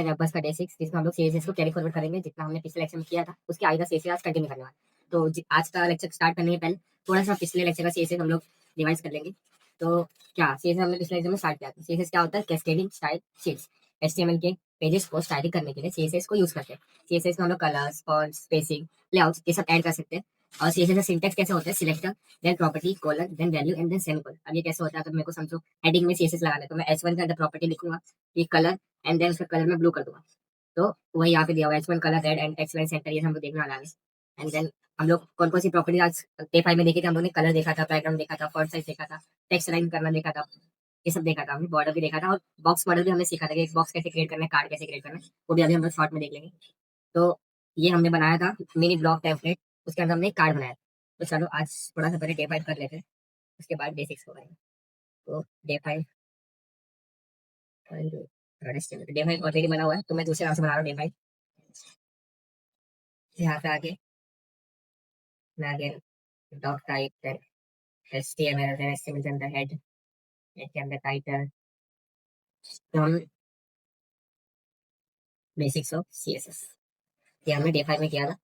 बस का डे 6 जिसमें हम लोग सीएसएस को कैरी फॉरवर्ड करेंगे जितना हमने पिछले लेक्चर में किया था उसके आगे का सीएसएस आज कंटिन्यू करने वाला है। तो आज का लेक्चर स्टार्ट करने के पहले थोड़ा सा पिछले लेक्चर का सीएसएस हम लोग रिवाइज कर लेंगे। तो क्या सीएसएस हमने पिछले लेक्चर में स्टार्ट किया था। सीएसएस क्या होता है? Cascading style sheets. एचटीएमएल के पेजेस को स्टाइलिंग करने के लिए सीएसएस को यूज करते हैं। सीएसएस में हम लोग कलर्स, फॉन्ट्स, स्पेसिंग, लेआउट्स ये सब ऐड कर सकते हैं। और सीएसएस का सिंटैक्स कैसे होता है? Selector, then property, colon, then value and then semicolon. अब ये कैसे होता है? अगर मेरे को समझो हेडिंग में सीएसएस लगाना है तो मैं एच1 के अंदर प्रॉपर्टी लिखूंगा, ये कलर, एंड देन उसका कलर मैं ब्लू कर दूंगा। तो वही यहाँ पे दिया हुआ है H1 colour red and text line centre, ये हम लोग देखने वाला है। एंड देन हम लोग कौन कौन सी प्रॉपर्टी आज डे 5 में देखी थी। हम लोग ने कलर देखा था, बैकग्राउंड देखा था, फॉन्ट साइज देखा था, टेक्स्ट लाइन करना देखा था, ये सब देखा था हमने। बॉर्डर भी देखा था और बॉक्स मॉडल भी हमने सीखा था कि एक बॉक्स कैसे क्रिएट करना है, कार्ड कैसे क्रिएट करना है, वो भी अभी हम लोग शॉर्ट में देख लेंगे। तो ये हमने बनाया था मिनी ब्लॉक टेम्पलेट, उसके अंदर हमने एक कार्ड बनाया। तो चलो आज थोड़ा सा पहले डे 5 कर लेते हैं, उसके बाद डे 6 को करेंगे। तो डे 5 डे 5 ऑलरेडी बना हुआ है तो मैं दूसरे नाम से बना रहा हूँ डे 5। यहाँ पे आके मैं अगेन डॉट टाइप है, HTML है, HTML के अंदर हेड, हेड के अंदर टाइटल। तो हम बेसिक्स ऑफ CSS ये हमने डे 5 में किया था।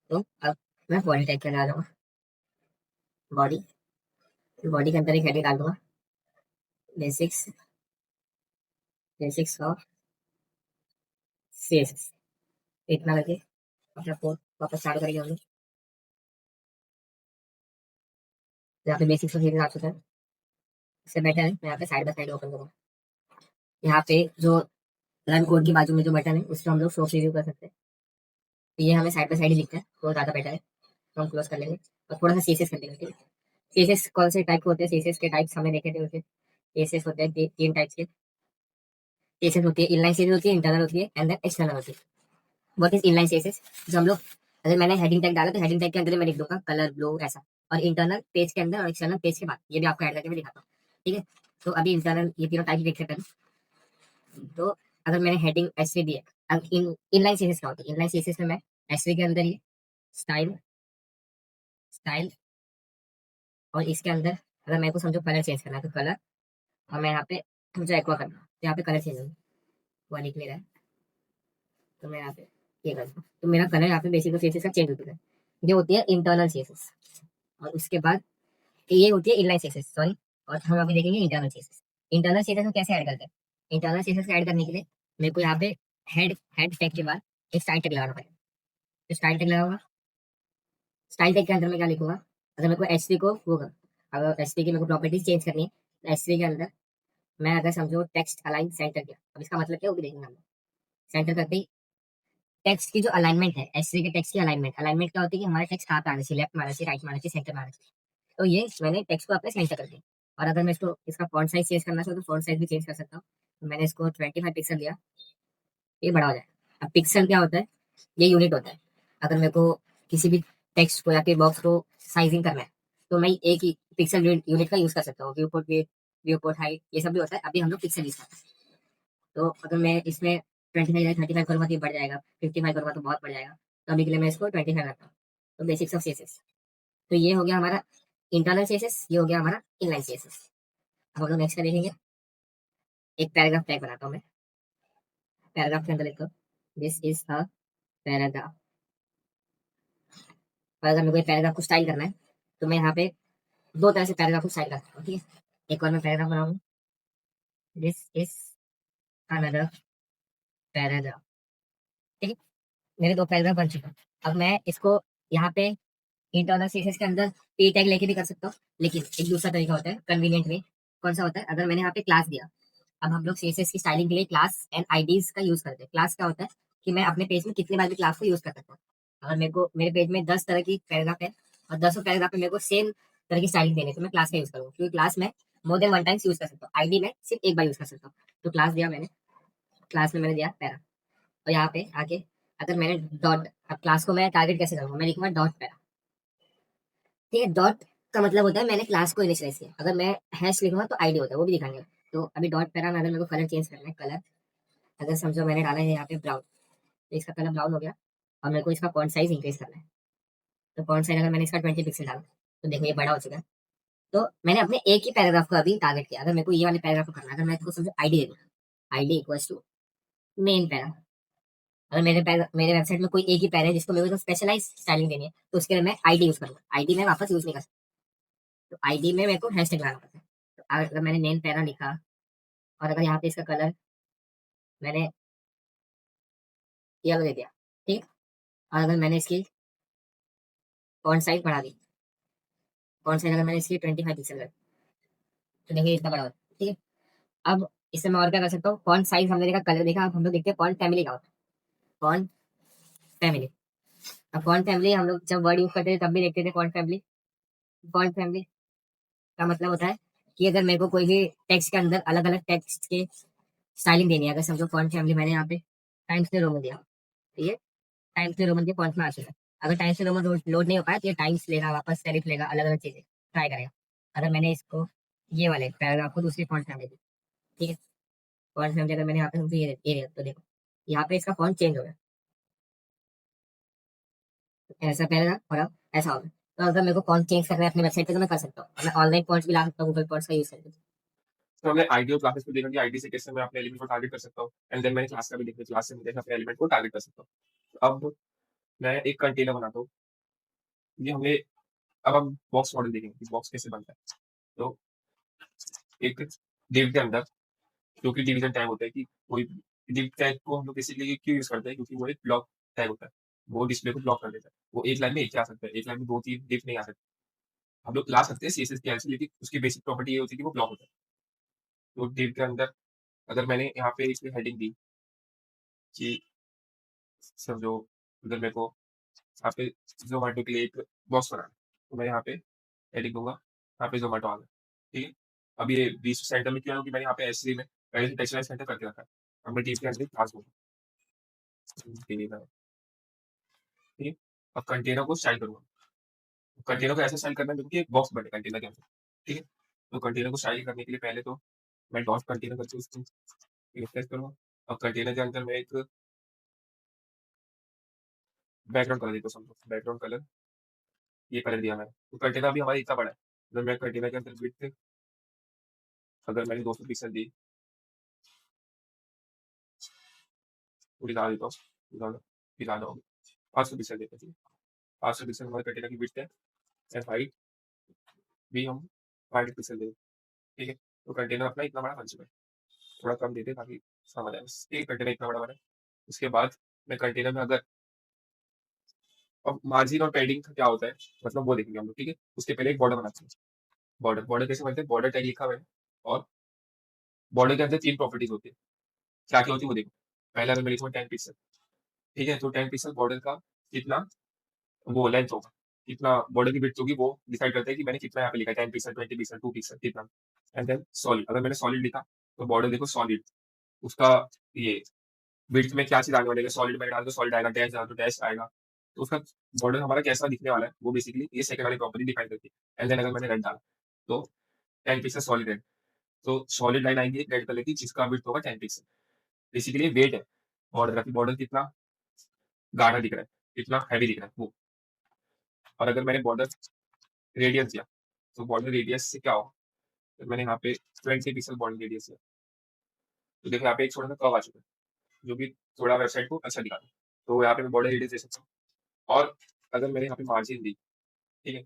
तो अब मैं बॉडी टाइप के डाल दूंगा, बॉडी, बॉडी के अंदर एक हेडिंग डाल दूंगा, बेसिक्स, बेसिक्स ऑफ CSS। इतना करके अपना कोड वापस चालू करेंगे हम लोग। यहाँ पे बेसिक्स ऑफ CSS आ चुका है। इससे बेटर है मैं यहाँ पे साइड बाय साइड ओपन करूँगा। यहाँ पे जो रन कोड के बाजू में जो बटन है उस पर हम लोग सोर्स रिव्यू कर सकते हैं। तो ये हमें साइड बाय साइड ही दिखता है तो ज़्यादा बेटर है। तो हम क्लोज कर लेंगे और थोड़ा सा CSS कर लेंगे। ठीक है, सीएसएस कौन से टाइप के होते हैं? सीएसएस के टाइप्स हमने देखे थे उसे। सीएसएस होते हैं तीन टाइप्स के। सीएसएस होती है इनलाइन सीएसएस होती है, इंटरनल होती है एंड देन एक्सटर्नल होती है। What is inline CSS? जो हम लोग अगर मैंने हेडिंग टैग डाला तो हेडिंग टैग के अंदर मैं लिख दूंगा कलर ब्लू ऐसा, और इंटरनल पेज के अंदर और एक्सटर्नल पेज के बाद ये भी आपको ऐड करके मैं दिखाता हूँ। ठीक है, तो अभी इंटरनल ये तीनों टाइप देख लेते हैं। तो अगर मैंने हेडिंग ऐसे दी है, अब इनलाइन सीएसएस क्या होती है? इनलाइन सीएसएस में मैं ऐसे के अंदर ये स्टाइल, स्टाइल, और इसके अंदर अगर मेरे को समझो कलर चेंज करना है तो कलर, और मैं यहाँ पे मुझे एक्वा करना है तो यहाँ पे कलर चेंज होगा, वो लिख ले रहा है तो मैं यहाँ पे ये कर दूँ तो मेरा कलर यहाँ पे बेसिक सीएसएस का चेंज हो चुका है। ये होती है इंटरनल सीएसएस। और उसके बाद ये होती है इनलाइन सीएसएस, सॉरी। और हम अभी देखेंगे इंटरनल सीएसएस। इंटरनल सीएसएस को कैसे ऐड करते हैं? इंटरनल सीएसएस को ऐड करने के लिए मेरे को यहाँ पे हेड, हेड टैग के बाद एक स्टाइल टैग लगाना पड़ेगा। तो स्टाइल टैग लगाऊंगा, स्टाइल टैग के अंदर मैं क्या लिखूंगा? अगर मेरे को एच को होगा, अगर एच की मेरे को प्रॉपर्टीज चेंज करनी है तो एच के अंदर मैं अगर समझो टेक्स्ट अलाइन सेंटर किया, अब इसका मतलब क्या वो भी देखेंगे हम। सेंटर करते ही टेक्स्ट की जो अलाइनमेंट है, एस3 के टेक्स्ट की अलाइनमेंट, अलाइनमेंट क्या होती है कि हमारा टेक्स्ट कहाँ पे आना चाहिए, लेफ्ट में आना चाहिए, राइट में आना चाहिए, सेंटर में आना चाहिए। तो ये मैंने टेक्स्ट को अपने सेंटर कर दिया। और अगर मैं इसको इसका फॉन्ट साइज चेंज करना चाहूँ तो फॉन्ट साइज भी चेंज कर सकता हूँ। तो मैंने इसको 25 पिक्सल दिया, ये बड़ा हो जाए। अब पिक्सल क्या होता है? ये यूनिट होता है। अगर मेरे को किसी भी टेक्स्ट को या फिर बॉक्स को साइजिंग करना है तो मैं एक ही पिक्सल यूनिट का यूज कर सकता हूँ। View port width, view port height, ये सब भी होता है। अभी हम लोग पिक्सल यूज करते हैं। तो अगर मैं इसमें 25 करूँगा तो ये बढ़ जाएगा, 55 करूँगा तो बहुत बढ़ जाएगा। तो अभी के लिए मैं इसको 25 रखता हूँ। तो बेसिक्स ऑफ सीएसएस, तो ये हो गया हमारा इंटरनल सीएसएस, ये हो गया हमारा इनलाइन सीएसएस। अब हम लोग नेक्स्ट का देखेंगे। एक पैराग्राफ टैग बनाता हूँ मैं। पैराग्राफ के अंदर लिखो दिस इज अ पैराग्राफ। और अगर मेरे को पैराग्राफ को स्टाइल करना है तो मैं यहाँ पे दो तरह से पैराग्राफ को स्टाइल करता हूँ। ठीक है, एक और मैं पैराग्राफ बनाऊंगा, दिस इज अनदर पैराग्राफ। ठीक है, मेरे दो पैराग्राफ बन चुके हैं। अब मैं इसको यहाँ पे इंटरनल सीएसएस के अंदर पी टैग लेके भी कर सकता हूँ, लेकिन एक दूसरा तरीका होता है कन्वीनियंट वे। कौन सा होता है? अगर मैंने यहाँ पे क्लास दिया, अब हम लोग सीएसएस की स्टाइलिंग के लिए क्लास एंड आईडीज का यूज करते हैं। क्लास क्या होता है कि मैं अपने पेज में कितने बार भी क्लास को यूज कर सकता हूँ। अगर मेरे को मेरे पेज में 10 तरह की पैराग्राफ है और 10 पैराग्राफ में मेरे को सेम तरह की स्टाइलिंग देनी है तो मैं क्लास का यूज करूँगा, क्योंकि क्लास में more than one times use कर सकता हूँ, आईडी में सिर्फ एक बार यूज कर सकता हूँ। तो क्लास दिया मैंने, क्लास में मैंने दिया पैरा, और यहाँ पे आके अगर मैंने डॉट, अब क्लास को मैं टारगेट कैसे करूँगा? मैं लिखूंगा डॉट पैरा। ठीक है, डॉट का मतलब होता है मैंने क्लास को इनिशियलाइज किया। अगर मैं हैश लिखूंगा तो आईडी होता है, वो भी दिखाएंगे। तो अभी डॉट पैरा में अगर मेरे को कलर चेंज करना है, कलर अगर समझो मैंने डाला है यहाँ पे ब्राउन, तो इसका कलर ब्राउन हो गया। और मेरे को इसका फॉन्ट साइज इंक्रीज करना है, तो फॉन्ट साइज अगर मैंने इसका 20 पिक्सल डाला तो देखो ये बड़ा हो चुका है। तो मैंने अपने एक ही पैराग्राफ को अभी टारगेट किया। अगर मेरे को ये वाले पैराग्राफ को करना है, अगर मैं इसको समझो आईडी दे दूँ, ID equals to main para. अगर मेरे वेबसाइट में कोई एक ही पैरा है जिसको मेरे को स्पेशलाइज स्टाइलिंग देनी है, तो उसके लिए मैं आईडी यूज करूंगा। आईडी में वापस यूज नहीं कर सकता, तो आईडी में मेरे को हैशटैग लगाना पड़ता है। तो अगर मैंने मेन पैरा लिखा, और अगर यहाँ पे इसका कलर मैंने येलो दे दिया, ठीक। और अगर मैंने इसकी फॉन्ट साइज बढ़ा दी, फॉन्ट साइज अगर मैंने इसकी 25 पिक्सल कर, तो देखिए इतना बड़ा होता है, ठीक है। अब इससे मैं और क्या कर सकता हूँ, फॉन्ट साइज हमने देखा, कलर देखा, अब हम लोग देखते हैं फॉन्ट फैमिली का होता है। Font family. अब फॉन्ट फैमिली हम लोग जब वर्ड यूज करते थे तब भी देखते थे फॉन्ट फैमिली। फॉन्ट फैमिली का मतलब होता है कि अगर मेरे को कोई भी टेक्स्ट के अंदर अलग अलग टेक्स्ट के स्टाइलिंग देनी है, अगर समझो फॉन्ट फैमिली मैंने यहाँ पे टाइम्स न्यू रोमन दिया, तो ये टाइम्स न्यू रोमन के फॉन्ट में आ चुका है। अगर टाइम्स न्यू रोमन लोड नहीं हो पाया, तो ये टाइम्स लेगा, वापस सेरिफ लेगा, अलग अलग चीजें ट्राई करेगा। अगर मैंने इसको ये वाले पैराग्राफ को दूसरी फॉन्ट फैमिली दी, ठीक है, फॉन्ट फैमिली अगर मैंने यहाँ पे तुमसे ये दिया, तो देखो यहाँ पे इसका फॉन्ट चेंज हो गया, ऐसा पैराग्राफ और अब ऐसा होगा। तो अगर मेरे को फॉन्ट चेंज करना है अपनी वेबसाइट पे, तो मैं कर सकता हूँ। मैं ऑनलाइन फॉन्ट्स भी ला सकता हूँ, गूगल फॉन्ट्स का यूज करके। तो हमने आईडी और क्लासेस को देखा कि आईडी से कैसे मैं अपने एलिमेंट को टारगेट कर सकता हूँ, एंड देन मैंने क्लास का भी देखा, क्लास से मैं अपने एलिमेंट को टारगेट कर सकता हूँ। अब मैं एक कंटेनर बनाता हूँ। ये हमने अब हम बॉक्स मॉडल देखेंगे कि बॉक्स कैसे बनता है। तो एक div के अंदर जो कि डिवीजन टैग होता है, कि कोई div टैग को हम लोग बेसिकली क्यों यूज करते हैं, क्योंकि वो एक ब्लॉक टैग होता है, वो डिस्प्ले को ब्लॉक कर देता है। वो एक लाइन में एक ही आ सकता है, एक लाइन में दो तीन div नहीं आ सकते। हम लोग ला सकते हैं सीएसएस की हेल्प से, लेकिन उसकी बेसिक प्रॉपर्टी ये होती है कि वो ब्लॉक होता है। तो div के अंदर अगर मैंने यहाँ पे इसमें हेडिंग दी कि समझो अगर मेरे को यहाँ पे जोमेटो के लिए एक बॉक्स बनाना है, तो मैं यहाँ पे हेडिंग दूंगा, यहाँ पे जोमेटो आ गया, ठीक है। अब ये बीच सेंटर में क्या है कि मैंने यहाँ पे एस में पहले से टेक्सचराइज सेंटर करके रखा है। अब मैं टीम के अंदर क्लास दूंगा, ठीक है। अब कंटेनर को स्टाइल करूंगा। कंटेनर को ऐसा स्टाइल करना है मेरे को कि एक बॉक्स बने कंटेनर के अंदर, ठीक है। तो कंटेनर को स्टाइल करने के लिए पहले तो मैं डॉट कंटेनर करके उसको रिफ्रेश करूंगा। अब कंटेनर के अंदर मैं एक बैकग्राउंड कलर देता हूँ, समझो बैकग्राउंड कलर ये कलर दिया मैंने। तो कंटेनर अभी हमारा इतना बड़ा है, अगर मैं कंटेनर के अंदर विड्थ अगर मैंने 200 पिक्सल दी, थोड़ी ज़्यादा देता हूँ, ज़्यादा फिर ज़्यादा होगी, 500 पिक्सल देते हैं, ठीक है। 500 पिक्सल हमारे कंटेनर की विड्थ है, एंड हाइट भी हम 500 पिक्सल देंगे, ठीक है। तो कंटेनर अपना इतना बड़ा बन चुका है। थोड़ा कम देते ताकि समझ आए, बस एक कंटेनर इतना बड़ा बना है। उसके बाद मैं कंटेनर में अगर अब मार्जिन और पैडिंग का क्या होता है, मतलब वो देखेंगे हम लोग, ठीक है। उसके पहले एक बॉर्डर बनाते हैं। बॉर्डर बॉर्डर कैसे बनते हैं, बॉर्डर टैग लिखा हुआ है, और बॉर्डर के अंदर 3 प्रॉपर्टीज होती है। क्या क्या होती है वो देखो। पहला अगर मैं लिखूंगा 10 पिक्सल, ठीक है, तो 10 पिक्सल बॉर्डर का कितना वो लेंथ होगा, कितना बॉर्डर की विड्थ होगी, वो डिसाइड करता है कि मैंने कितना यहाँ पे लिखा है, 10 पिक्सल, 20 पिक्सल, 2 पिक्सल कितना। एंड देन सॉलिड, अगर मैंने सॉलिड लिखा तो बॉर्डर देखो सॉलिड, उसका ये विड्थ में क्या चीज आने वाली है, सॉलिड में डाल दो सॉलिड आएगा, डैश डाल दो डैश आएगा। तो उसका बॉर्डर हमारा कैसा दिखने वाला है, वो बेसिकली ये सेकंड वाली प्रॉपर्टी डिफाइन करती है। एंड देन अगर मैंने रेड डाला तो 10 पिक्सल सॉलिड रेड, तो सॉलिड लाइन आएगी रेड कलर की जिसका विड्थ होगा 10 पिक्सल। बेसिकली वेट है बॉर्डर का, कि बॉर्डर कितना गाढ़ा दिख रहा है, कितना हैवी दिख रहा है वो। और अगर मैंने बॉर्डर रेडियस दिया, तो बॉर्डर रेडियस से क्या होगा, तो मैंने यहाँ पे 20 पिक्सल बॉर्डर रेडियस दिया, तो देखो यहाँ पे एक छोटा सा कर्व आ चुका है, जो कि थोड़ा वेबसाइट को अच्छा दिखा रहा है। तो यहाँ पे मैं बॉर्डर रेडियस दे सकता हूँ। और अगर मैंने यहाँ पे मार्जिन दी, ठीक है,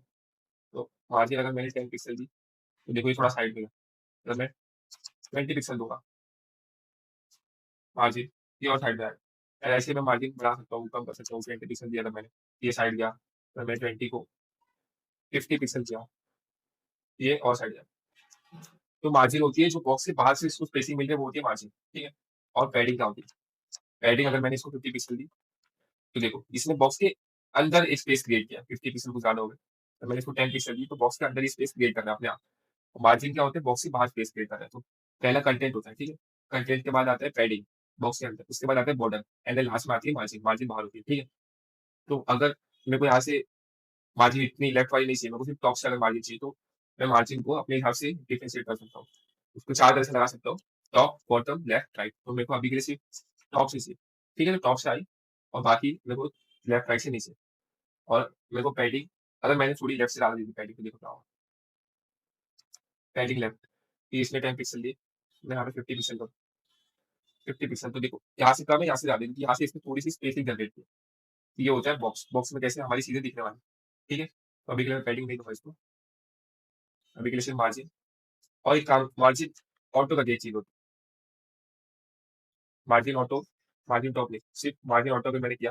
तो मार्जिन अगर मैंने 10 पिक्सल दी, तो देखो ये थोड़ा साइड में है। अगर मैं 20 पिक्सल दूंगा मार्जिन, ये और साइड में आएगा। ऐसे मैं मार्जिन बढ़ा सकता हूँ, कम कर सकता हूँ। 20 पिक्सल दिया था मैंने, ये साइड गया, अगर मैं 20 को 50 पिक्सल किया, ये और साइड गया। तो मार्जिन होती है जो बॉक्स से बाहर से इसको स्पेसिंग मिल रही है, वो होती है मार्जिन, ठीक है। और पैडिंग क्या होती है, पैडिंग अगर मैंने इसको 50 पिक्सल दी, तो देखो इसने बॉक्स के अंदर एक स्पेस क्रिएट किया, 50 पिक्सल कुछ ज्यादा हो गए। तो मैंने इसको 10 पिक्सल दी, तो बॉक्स के अंदर ही स्पेस क्रिएट करना है अपने आप। मार्जिन क्या होता है, बॉक्स के बाहर स्पेस क्रिएट करना है। तो पहला कंटेंट होता है, ठीक है। कंटेंट के बाद आता है पैडिंग बॉक्स के अंदर, उसके बाद आता है बॉर्डर, एंड देन लास्ट में आती है मार्जिन, मार्जिन बाहर होती है, ठीक है। तो अगर मेरे को यहाँ से मार्जिन इतनी लेफ्ट वाली नहीं चाहिए, मेरे को सिर्फ टॉप से अगर मार्जिन चाहिए, तो मैं मार्जिन को अपने हिसाब से डिफरेंशिएट कर सकता हूँ। उसको 4 तरह से लगा सकता हूँ, टॉप, बॉटम, लेफ्ट, राइट। तो मेरे को अभी के लिए सिर्फ टॉप से चाहिए, ठीक है। तो टॉप से आई, और बाकी मेरे को लेफ्ट राइट से नीचे। और मेरे को पैडिंग अगर मैंने थोड़ी लेफ्ट से डाल दी थी पैडिंग, तो देखो क्या होगा, पैडिंग लेफ्ट, कि इसने 10 पिक्सल दी, मैं यहाँ पे 50 पिक्सल करूँ, 50 पिक्सल। तो देखो यहाँ से कम है, यहाँ से ज्यादा है, क्योंकि यहाँ से इसमें थोड़ी सी स्पेसिंग जनरेट की है। तो ये होता है बॉक्स। बॉक्स में कैसे हमारी चीजें दिखने वाली, ठीक है। तो अभी के लिए पैडिंग नहीं दूंगा इसको, अभी के लिए सिर्फ मार्जिन। और एक काम, मार्जिन ऑटो का ये चीज होती है, मार्जिन ऑटो, मार्जिन टॉप नहीं, सिर्फ मार्जिन ऑटो अगर मैंने किया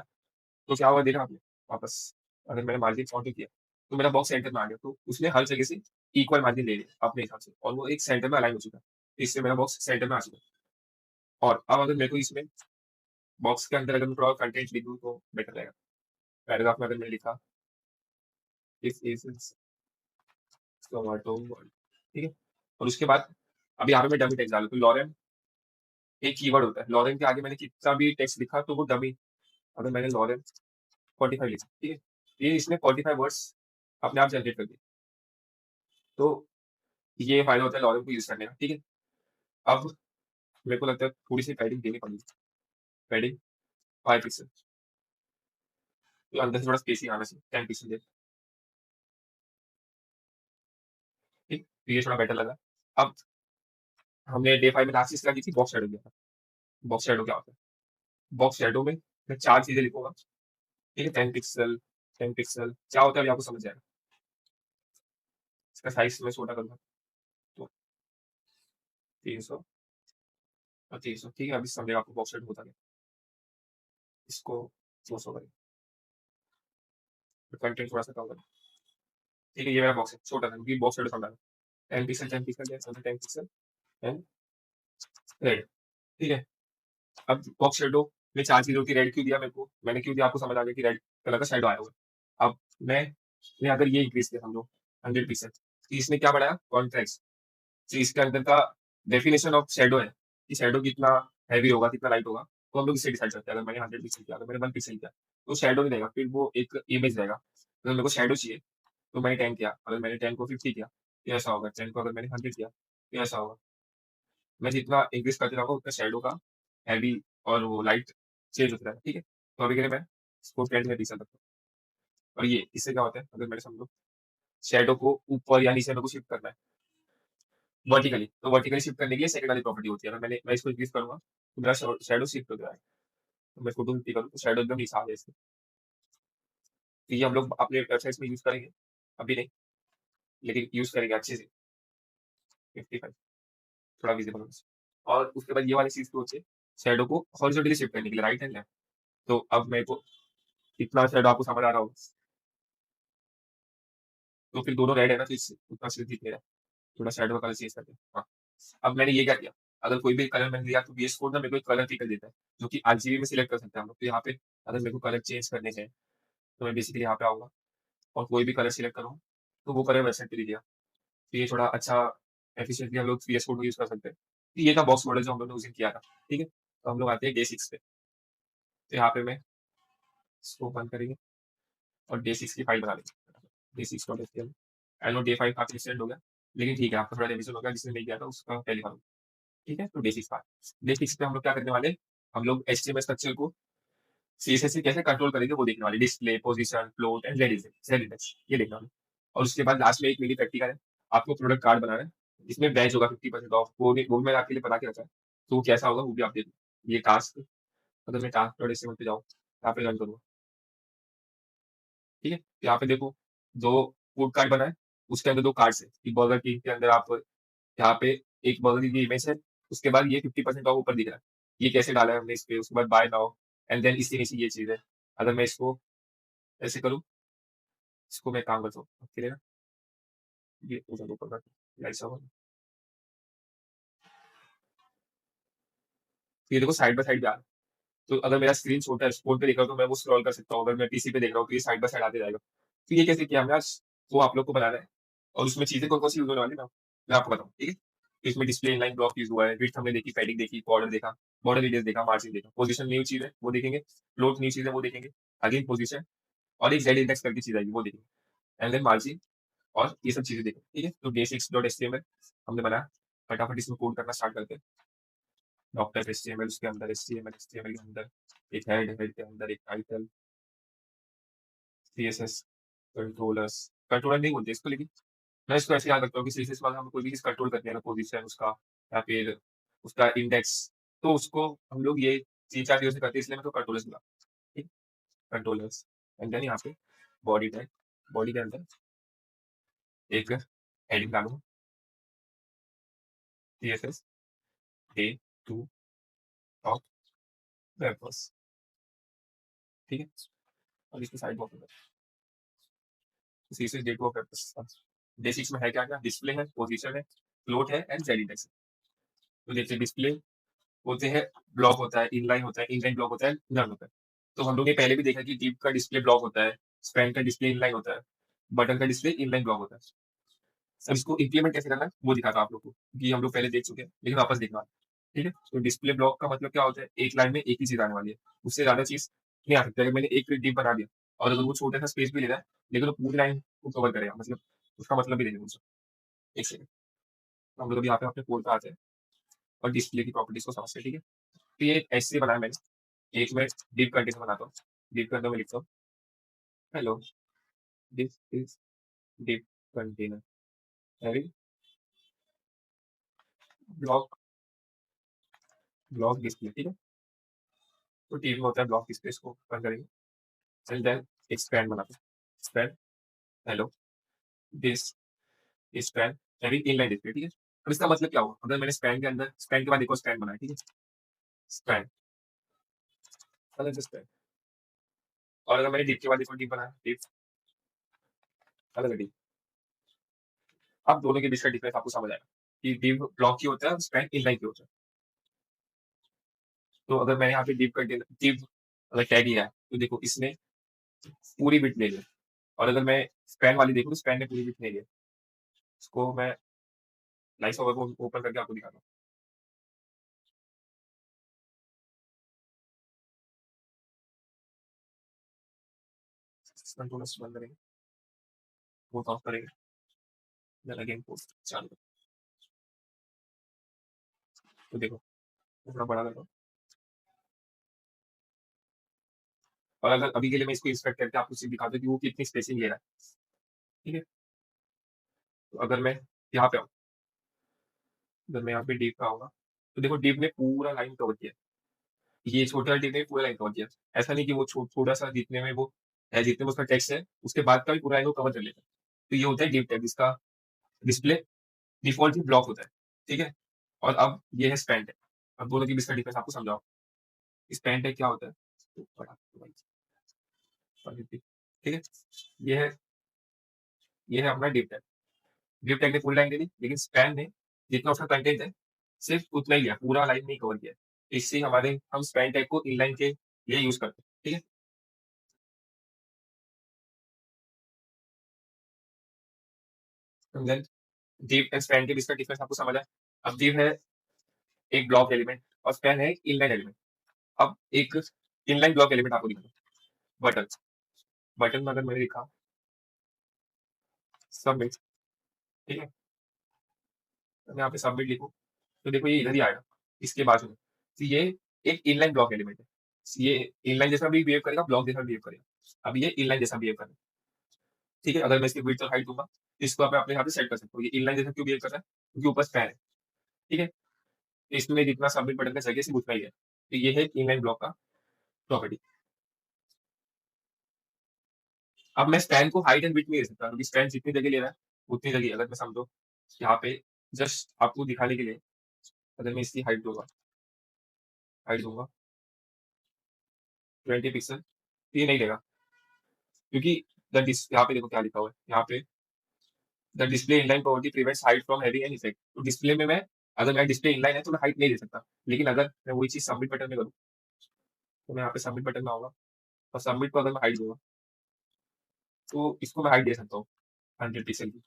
तो क्या हुआ देखा आपने वापस। अगर मैंने मार्जिन ऑटो किया तो मेरा बॉक्स सेंटर में आ गया, तो उसने हर जगह से इक्वल मार्जिन ले लिया अपने हिसाब से, और वो एक सेंटर में अलाइन हो चुका है। इससे मेरा बॉक्स सेंटर में आ चुका है। और अब अगर मेरे को इसमें बॉक्स के अंदर अगर मैं थोड़ा कंटेंट लिख दूँ तो बेटर रहेगा। पैराग्राफ में अगर मैंने लिखा इस इज टोमेटो वर्ड, ठीक है। और उसके बाद अब यहाँ पे मैं डमी टेक्स्ट डालू, तो लॉरेन एक कीवर्ड होता है। लॉरेन के आगे मैंने कितना भी टेक्स्ट लिखा तो वो डमी, अगर मैंने लॉरेन 45 लिखा, ठीक है, ये इसने 45 वर्ड्स अपने आप जनरेट कर दिए। तो ये फायदा होता है लॉरेन को यूज करने का, ठीक है। अब मेरे को लगता है थोड़ी सी पैडिंग देनी पड़ेगी। पैडिंग 5 पिक्सल, तो अंदर से थोड़ा स्पेसिंग आना चाहिए, 10 पिक्सल दे, ठीक। तो ये थोड़ा बेटर लगा। अब हमने डे 5 में लास्ट चीज क्या की थी, बॉक्स शेडो किया था। बॉक्स शेडो क्या होता है, बॉक्स शेडो में मैं 4 चीजें लिखूंगा, ठीक है। 10 पिक्सल, 10 पिक्सल क्या होता है अभी आपको समझ जाएगा। इसका साइज मैं छोटा करूंगा, तो 300 और 300, ठीक है। अभी समझेगा आपको बॉक्स शेडो होता है। इसको 200 करें, कंटेंट थोड़ा सा कम करें, ठीक है। ये मेरा बॉक्स है, छोटा था क्योंकि बॉक्स शेडो समझा। 10 pixel, 10 pixel, 10 pixel and red, ठीक है। अब बॉक्स शेडो में 4 चीजों की, रेड क्यों दिया मेरे को, मैंने क्यों दिया आपको समझ आ गया कि रेड कलर का शेडो आया हुआ है। अब मैं अगर ये इंक्रीज किया समझो 100 पिक्सल, तो इसने क्या बढ़ाया, कॉन्ट्रास्ट। तो इसके अंदर का डेफिनेशन ऑफ शेडो है कि शेडो कितना हैवी होगा, कितना लाइट होगा, तो हम लोग इससे डिसाइड करते हैं। अगर मैंने 100 पिक्सल किया, अगर मैंने 1 पिक्सल किया, तो शेडो नहीं देगा, फिर वो एक इमेज देगा। अगर मेरे को शेडो चाहिए तो मैंने 10 किया, अगर मैंने 10 को 50 किया तो ऐसा होगा, 10 को अगर मैंने 100 किया तो ऐसा होगा। मैं जितना इंक्रीज करते रहूंगा उतना शेडो का हैवी और वो लाइट चेंज होता है, ठीक है। तो अभी के लिए मैं इसको 10 में पिक्सल रखता हूँ। और ये इससे क्या होता है, अगर मैंने समझो शेडो को ऊपर या नीचे मेरे को शिफ्ट करना है वर्टिकली, तो वर्टिकली शिफ्ट करने के लिए सेकंड वाली प्रॉपर्टी होती है। अगर मैं इसको इंक्रीज करूंगा तो मेरा शेडो शिफ्ट हो जाएगा। तो मैं इसको 250 करूँ तो शेडो एकदम नीचे आ जाए इसके। तो ये हम लोग अपने वेबसाइट्स में यूज करेंगे, अभी नहीं, लेकिन यूज करेंगे अच्छे से। 55 थोड़ा विजिबल होना चाहिए। और उसके बाद ये वाली चीज तो होती है शेडो को हॉरिजॉन्टली शिफ्ट करने के लिए, राइट एंड लेफ्ट। तो अब मेरे को इतना शेडो आपको समझ आ रहा होगा, तो फिर दोनों रेड है ना, तो इससे उतना सिर्फ दिख नहीं रहा है। थोड़ा शेडो का कलर चेंज करते हैं, हाँ। अब मैंने ये क्या किया, अगर कोई भी कलर मैंने लिया तो VS कोड ना मेरे को एक कलर पिकर देता है, जो कि RGB में सिलेक्ट कर सकते हैं हम लोग। तो यहाँ पे अगर मेरे को कलर चेंज करने हैं तो मैं बेसिकली यहाँ पे आऊंगा और कोई भी कलर सिलेक्ट करूँ, तो वो कलर वेबसाइट पे दिया। तो ये थोड़ा अच्छा एफिशिएंटली हम लोग VS कोड को यूज कर सकते हैं। तो ये था बॉक्स मॉडल जो हम लोग ने उस दिन किया था, ठीक है। तो हम लोग आते हैं डे 6 पे। तो यहाँ पे मैं इसको बंद करेंगे और डे 6 की फाइल बना लेंगे, day 6 dot HTML. I know day 5 काफी एक्सटेंड हो गया, लेकिन ठीक है, आपका थोड़ा रिविजन हो गया, जिसने नहीं किया था उसका पहली बार, ठीक है। तो डे 6 डे 6 पे हम लोग क्या करने वाले, हम लोग HTML स्ट्रक्चर को CSS से कैसे कंट्रोल करेंगे वो देखने वाले, display, position, float and Z index, ये देखने वाले। और उसके बाद लास्ट में एक मिनी प्रैक्टिकल है, आपको प्रोडक्ट कार्ड बनाना है, इसमें बैच होगा 50% ऑफ, वो भी मैंने आपके लिए बना के रखा है। तो वो कैसा होगा वो भी आप देखो। ये टास्क, अगर मैं टास्क डॉट HTML पे जाऊँ, यहाँ पे रन करूँगा, ठीक है। तो यहाँ पे देखो जो फूड कार्ड बना है उसके अंदर 2 कार्ड्स है कि बर्गर किंग के अंदर आप यहाँ पे एक बर्गर किंग की इमेज है, उसके बाद ये 50% ऑफ ऊपर दिख रहा है। ये कैसे डाला है हमने इस पे, उसके बाद बाय नाउ एंड देन इसके नीचे ये चीज है। अगर मैं इसको ऐसे करूँ, इसको मैं काम करता हूँ आपके लिए ना, ये उधर ऊपर का ऐसा होगा। तो ये देखो साइड बाय साइड पे आ रहा है। तो अगर मेरा स्क्रीन छोटा है, फोन पे देख रहा हूँ तो मैं वो स्क्रॉल कर सकता हूँ, अगर मैं PC पे देख रहा हूँ तो ये साइड बाय साइड आते जाएगा। तो ये कैसे किया हमने आज, वो आप लोग को बनाना है। और उसमें चीजें कौन कौन सी यूज होने वाली है मैं आपको बताऊँ, ठीक है। तो इसमें डिस्प्ले इनलाइन ब्लॉक यूज हुआ है, विड्थ हमने देखी, पैडिंग देखी, बॉर्डर देखा, बॉर्डर रेडियस देखा, मार्जिन देखा, पोजीशन न्यू चीज है वो देखेंगे, फ्लोट न्यू चीज है वो देखेंगे, अगेन पोजीशन, और एक जेड इंडेक्स करके चीज आएगी वो देखेंगे, एंड देन मार्जिन, और ये सब चीजें देखेंगे, ठीक है। तो day6.html हमने बनाया, फटाफट इसमें कोड करना स्टार्ट करते हैं। डॉक्टर HTML, उसके अंदर HTML के अंदर एक हेड के अंदर एक टाइटल, CSS, कंट्रोलर्स, कंट्रोलर नहीं बोलते इसको, लेकिन मैं इसको ऐसे याद रखता हूँ कि CSS वाला हमें कोई भी चीज कंट्रोल करनी है ना, पोजीशन उसका या फिर उसका इंडेक्स, तो उसको हम लोग ये 3-4 चीज़ों से करते हैं, इसलिए मैं तो कंट्रोलर्स बोला, ठीक? कंट्रोलर्स एंड देन यहाँ पे बॉडी टैग, बॉडी के अंदर एक हेडिंग डालूँगा, सीएसएस डे 2 ऑफ वेबवर्स, ठीक है? और इसकी साइड बॉक्स में सीएसएस डे 2 ऑफ वेबवर्स। डे 6 में है क्या-क्या? डिस्प्ले है, पोजीशन है, फ्लोट है एंड जेड इंडेक्स है। तो जैसे डिस्प्ले बोलते हैं ब्लॉक होता है, इनलाइन ब्लॉक होता है, नन होता है। तो हम लोग ने पहले भी देखा कि टिप का डिस्प्ले ब्लॉक होता है, स्पैन का डिस्प्ले इनलाइन होता है, बटन का डिस्प्ले इनलाइन ब्लॉक होता है। अब इसको इम्प्लीमेंट कैसे करना है वो दिखाता हूँ आप लोग को, क्योंकि हम लोग पहले देख चुके हैं, लेकिन वापस देखना है, ठीक है? तो डिस्प्ले ब्लॉक का मतलब क्या होता है? एक लाइन में एक ही चीज़ आने वाली है, उससे ज़्यादा चीज़ नहीं आ सकती। अगर मैंने एक डिप बना दिया और अगर वो छोटा-सा स्पेस भी ले रहा है, लेकिन वो पूरी लाइन को कवर करेगा, मतलब उसका मतलब भी देखेंगे उसको। एक सेकंड, हम लोग अभी यहाँ पे अपने कोड पे आते हैं और डिस्प्ले की प्रॉपर्टीज़ को समझते हैं, ठीक है? तो ये ऐसे बनाया मैंने, एक मैं div कंटेनर बनाता हूँ, div के अंदर मैं लिखता हूँ hello this is div container having block block display, ठीक है? तो div में होता है ब्लॉक डिस्प्ले, इसको बंद करेंगे एंड देन एक स्पैन बनाते हैं, span hello this is span having inline display, ठीक है? अब इसका मतलब क्या हुआ? अगर मैंने स्पैन के अंदर स्पैन के बाद एक और स्पैन बनाया, ठीक है? स्पैन अलग से स्पैन, और अगर मैंने div के बाद एक और div बनाया, div अलग div, अब दोनों के बीच का डिफरेंस आपको समझ आएगा कि div ब्लॉक की होता है और स्पैन इनलाइन की होता है। तो अगर मैंने यहाँ पे div अगर टैग लिया है, तो देखो इसने पूरी बिट ले लिया, और अगर मैं स्पैन वाली देखूँ तो स्पैन ने पूरी बिट नहीं लिया। इसको मैं लाइव सर्वर को ओपन करके आपको दिखाता हूँ। कंट्रोलर्स बंद करेंगे, वो ऑफ करेंगे, देन अगेन पोस्ट चालू करें। तो देखो थोड़ा बड़ा कर दो, और अगर अभी के लिए मैं इसको इंस्पेक्ट करके आपको सिर्फ दिखाता हूँ कि वो कितनी स्पेसिंग ले रहा है, ठीक है? तो अगर मैं यहाँ पे आऊँ, अगर मैं यहाँ पे डीप पे आऊँगा, तो देखो डीप ने पूरा लाइन कवर किया। ये छोटा वाला डीप ने पूरा लाइन कवर किया। ऐसा नहीं कि वो थोड़ा-सा जितने में वो है, जितने में उसका टेक्स्ट है, उसके बाद का भी पूरा लाइन वो कवर कर लेता है। तो ये होता है डीप टैग, इसका डिस्प्ले डिफ़ॉल्ट ही ब्लॉक होता है, ठीक है? और अब ये है स्पैन टैग। अब दोनों के बीच का डिफरेंस आपको समझाओ। स्पैन टैग क्या होता है? तो बड़ा ठीक है? ये है ये है अपना डिप टैग। डिप टैग ने फुल लाइन दे दी, लेकिन स्पैन ने जितना उसका कंटेंट है, सिर्फ उतना ही लिया, पूरा लाइन नहीं कवर किया। इससे हमारे हम स्पैन टैग को इनलाइन के लिए यूज़ करते हैं, ठीक है? देन div एंड स्पैन के बीच का डिफरेंस आपको समझ आया। अब div है एक ब्लॉक एलिमेंट और स्पैन है एक इनलाइन एलिमेंट। अब एक इनलाइन ब्लॉक एलिमेंट आपको दिखाता हूँ, बटन। बटन में अगर मैंने लिखा सबमिट, ठीक है? तो मैं यहाँ पे सबमिट लिखूँ, तो देखो ये इधर ही आएगा, इसके बाजू में। तो ये एक इनलाइन ब्लॉक एलिमेंट है। ये इनलाइन जैसा भी बिहेव करेगा, ब्लॉक जैसा बिहेव करेगा। अब ये इनलाइन जैसा बिहेव करेगा, ठीक है? अगर मैं इसकी विड्थ और हाइट दूँगा, तो इसको आप अपने यहाँ पे सेट कर सकते हो। ये इनलाइन जैसा क्यों बिहेव कर रहा है? क्योंकि ऊपर स्पैन है, ठीक है? इसमें जितना सबमिट बटन का जगह सिर्फ उतना ही है। तो ये है इनलाइन ब्लॉक का प्रॉपर्टी। अब मैं स्पैन को हाइट एंड विड्थ नहीं दे सकता, क्योंकि स्पैन जितनी जगह ले रहा है, उतनी जगह अगर मैं समझो यहाँ पे जस्ट आपको दिखाने के लिए, अगर मैं इसकी हाइट दूँगा 20 पिक्सल, तो ये नहीं लेगा, क्योंकि द डिस यहाँ पे देखो क्या लिखा हुआ है, यहाँ पे the display inline property prevents height from having an effect. तो डिस्प्ले में मैं अगर मेरा डिस्प्ले इनलाइन है तो मैं हाइट नहीं दे सकता, लेकिन अगर मैं वही चीज़ सबमिट बटन में करूँ, तो मैं यहाँ पे सबमिट बटन में आऊँगा और सबमिट को अगर मैं हाइट दूँगा, तो इसको मैं हाइट दे सकता हूँ 100 पिक्सल की।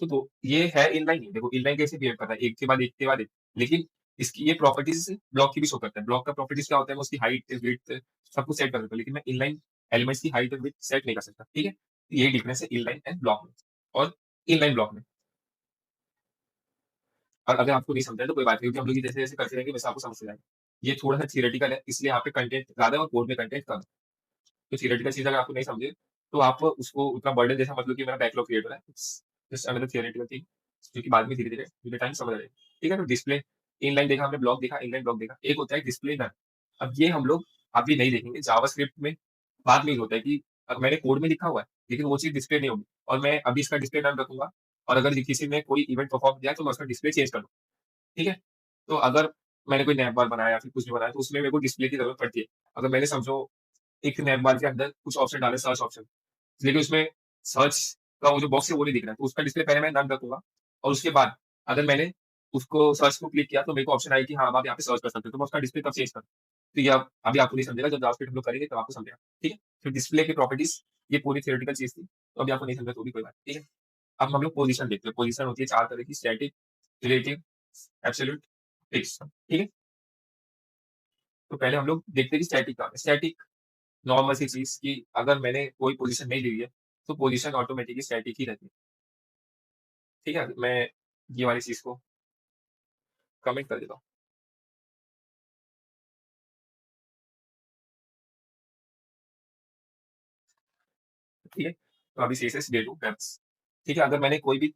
तो ये है इनलाइन ही। देखो इनलाइन कैसे बिहेव कर रहा है, एक के बाद एक के बाद एक। लेकिन इसकी ये प्रॉपर्टीज ब्लॉक की भी शो करता है। ब्लॉक का प्रॉपर्टीज क्या होता है? मैं उसकी हाइट, विड्थ सब कुछ सेट कर सकता हूँ, लेकिन मैं इनलाइन एलिमेंट्स की हाइट और विड्थ सेट नहीं कर सकता, ठीक है? तो यही डिफरेंस है इनलाइन एंड ब्लॉक में और इनलाइन ब्लॉक में। और अगर आपको नहीं समझा है तो कोई बात नहीं, क्योंकि हम लोग ये जैसे-जैसे करते रहेंगे वैसे आपको समझते जाएगा। ये थोड़ा-सा थियोरेटिकल है, इसलिए यहाँ पे कंटेंट ज़्यादा है और कोड में कंटेंट कम है। तो थियोरेटिकल चीज़ अगर आपको नहीं समझे, तो आप उसको उतना बर्डन जैसा मत लो कि मेरा बैकलॉग क्रिएट हो रहा है। It's just another theoretical thing, जो कि बाद में धीरे-धीरे विद टाइम समझ आ जाएगी। ठीक है? तो डिस्प्ले इनलाइन देखा हमने, ब्लॉक देखा, इनलाइन ब्लॉक देखा। एक होता है डिस्प्ले नन। अब ये हम लोग अभी नहीं देखेंगे। जावास्क्रिप्ट में बाद में ये होता है कि अब मैंने कोड में लिखा हुआ है, लेकिन वो चीज़ डिस्प्ले नहीं होगी और मैं अभी इसका डिस्प्ले नन रखूँगा और अगर किसी ने कोई इवेंट परफॉर्म किया है, तो मैं उसका डिस्प्ले चेंज कर दूँ, ठीक है? तो अगर मैंने कोई नैप बार बनाया या फिर कुछ भी बनाया, तो उसमें मेरे को डिस्प्ले की ज़रूरत पड़ती है। अगर मैंने समझो एक नैप बार के अंदर कुछ ऑप्शन डाले, सर्च ऑप्शन, लेकिन उसमें सर्च का वो जो बॉक्स है वो नहीं दिख रहा है, तो उसका डिस्प्ले पहले मैं नन रखूँगा और उसके बाद अगर मैंने उसको सर्च को क्लिक किया तो मेरे को ऑप्शन आएगी कि हाँ, अब आप यहाँ पे सर्च कर सकते हो, तो मैं उसका डिस्प्ले तब चेंज करूँ। तो ये अब अभी आपको नहीं समझेगा, जब जावास्क्रिप्ट हम लोग करेंगे तब आपको समझेगा, ठीक है? फिर डिस्प्ले की प्रॉपर्टीज़, ये पूरी थ्योरेटिकल चीज़ थी, तो अभी आपको नहीं समझा तो भी कोई बात नहीं, ठीक है? अब हम लोग पोज़ीशन देखते हैं। पोज़ीशन होती है 4 तरह की, स्टैटिक, रिलेटिव, एब्सोल्यूट, फिक्स्ड, ठीक है? तो पहले हम लोग देखते हैं कि स्टैटिक क्या होता है। स्टैटिक नॉर्मल सी चीज़ कि अगर मैंने कोई पोज़ीशन नहीं ली हुई है, तो पोज़ीशन ऑटोमैटिकली स्टैटिक ही रहती है, ठीक है? मैं ये वाली चीज़ को कमेंट कर देता हूँ, ठीक है? तो अभी सीएसएस डे 2 वेब्स, ठीक है? अगर मैंने कोई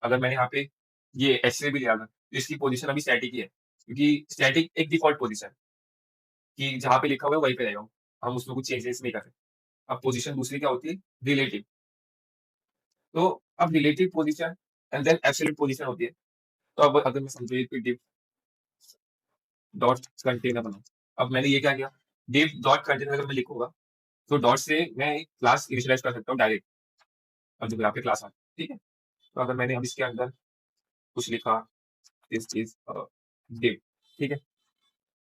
अगर मैंने यहाँ पे ये एच3 भी लिया था, तो इसकी पोज़ीशन अभी स्टैटिक ही है, क्योंकि स्टैटिक एक डिफ़ॉल्ट पोज़ीशन है कि जहाँ पे लिखा हुआ है वहीं पे रहेगा वो। हम उसमें कुछ चेंजेस नहीं कर सकते। अब पोज़ीशन दूसरी क्या होती है? रिलेटिव। तो अब relative position and then absolute position होती है। तो अब अगर मैं समझो एक div डॉट कंटेनर बनाऊँ। अब मैंने ये क्या किया, div डॉट कंटेनर अगर मैं लिखूँगा, तो डॉट से मैं एक क्लास इनिशियलाइज़ कर सकता हूँ डायरेक्ट, और जो यहाँ पे क्लास आ ठीक है? तो अगर मैंने अब इसके अंदर कुछ लिखा, दिस इज़ div, ठीक है?